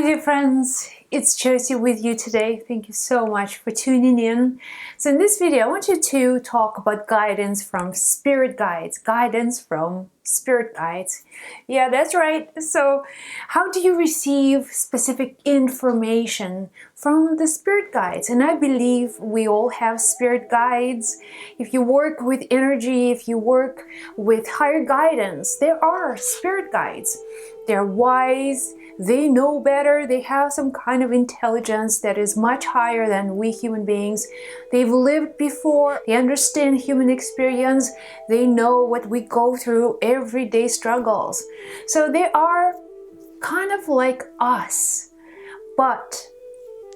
dear friends, it's Josie with you today. Thank you so much for tuning in. So in this video, I want you to talk about guidance from spirit guides. Guidance from spirit guides. Yeah, that's right. So how do you receive specific information from the spirit guides? And I believe we all have spirit guides. If you work with energy, if you work with higher guidance, there are spirit guides. They're wise, they know better, they have some kind of intelligence that is much higher than we human beings. They've lived before, they understand human experience, they know what we go through, everyday struggles. So they are kind of like us, but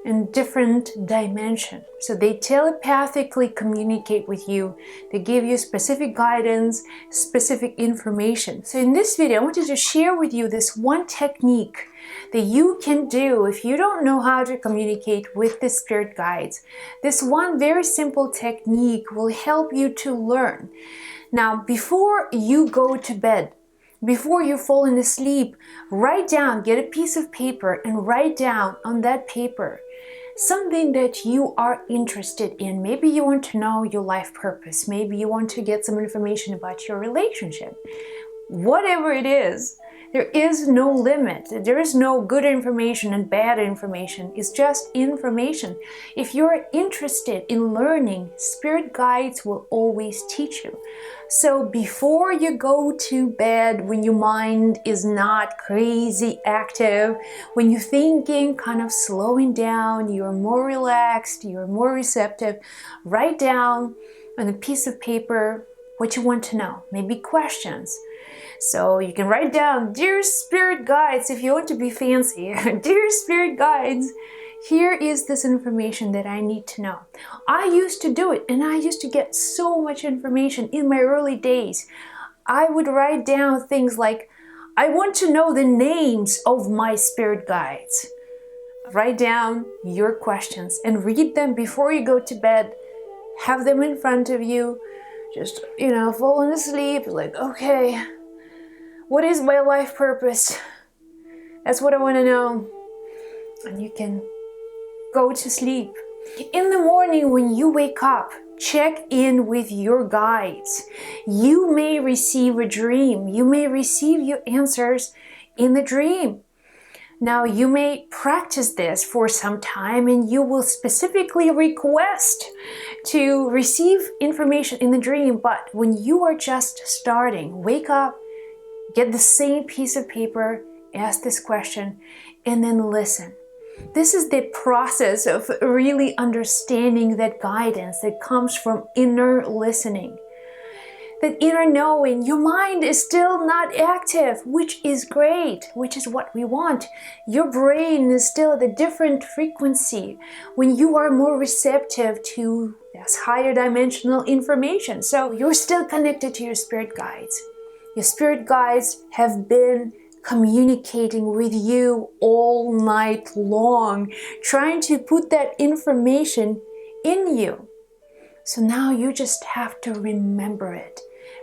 in different dimension. So they telepathically communicate with you. They give you specific guidance, specific information. So in this video, I wanted to share with you this one technique that you can do if you don't know how to communicate with the spirit guides. This one very simple technique will help you to learn. Now, before you go to bed, before you fall asleep, write down, get a piece of paper and write down on that paper something that you are interested in. Maybe you want to know your life purpose. Maybe you want to get some information about your relationship. Whatever it is, there is no limit. There is no good information and bad information. It's just information. If you're interested in learning, spirit guides will always teach you. So before you go to bed, when your mind is not crazy active, when you're thinking, kind of slowing down, you're more relaxed, you're more receptive, write down on a piece of paper what you want to know, maybe questions. So you can write down, dear spirit guides, if you want to be fancy, dear spirit guides, here is this information that I need to know. I used to do it and I used to get so much information in my early days. I would write down things like, I want to know the names of my spirit guides. Write down your questions and read them before you go to bed. Have them in front of you. Just, falling asleep, like, okay, what is my life purpose? That's what I want to know. And you can go to sleep. In the morning when you wake up, check in with your guides. You may receive a dream. You may receive your answers in the dream. Now you may practice this for some time and you will specifically request to receive information in the dream. But when you are just starting, wake up, get the same piece of paper, ask this question, and then listen. This is the process of really understanding that guidance that comes from inner listening. That inner knowing, your mind is still not active, which is great, which is what we want. Your brain is still at a different frequency when you are more receptive to this higher dimensional information. So you're still connected to your spirit guides. Your spirit guides have been communicating with you all night long, trying to put that information in you. So now you just have to remember it.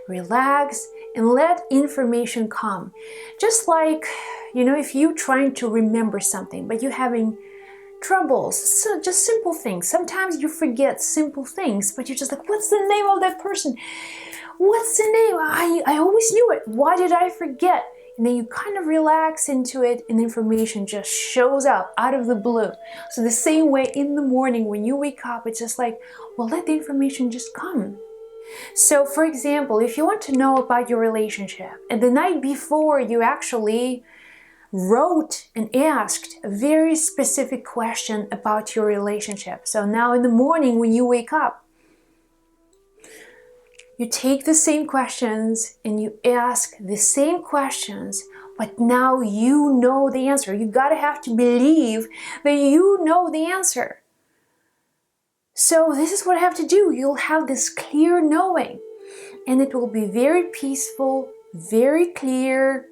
Relax and let information come. Just like, if you're trying to remember something, but you're having troubles, so just simple things. Sometimes you forget simple things, but you're just like, what's the name of that person? What's the name? I always knew it. Why did I forget? And then you kind of relax into it and information just shows up out of the blue. So the same way in the morning when you wake up, it's just like, well, let the information just come. So for example, if you want to know about your relationship and the night before you actually wrote and asked a very specific question about your relationship. So now in the morning when you wake up, you take the same questions and you ask the same questions, but now you know the answer. You gotta have to believe that you know the answer. So this is what I have to do. You'll have this clear knowing and it will be very peaceful, very clear,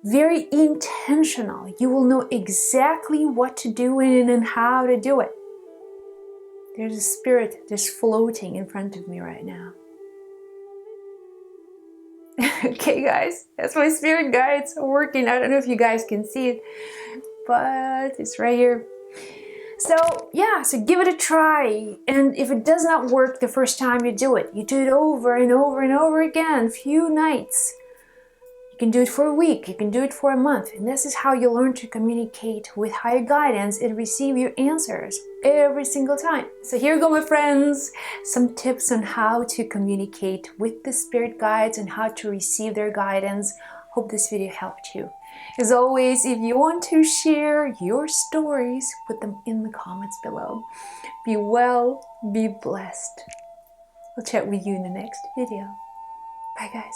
very intentional. You will know exactly what to do and how to do it. There's a spirit just floating in front of me right now. Okay guys, that's my spirit guides working. I don't know if you guys can see it, but it's right here. So yeah, so give it a try. And if it does not work the first time you do it over and over and over again, few nights. You can do it for a week, you can do it for a month. And this is how you learn to communicate with higher guidance and receive your answers every single time. So here you go, my friends. Some tips on how to communicate with the spirit guides and how to receive their guidance. Hope this video helped you. As always, if you want to share your stories, put them in the comments below. Be well, be blessed. I'll chat with you in the next video. Bye, guys.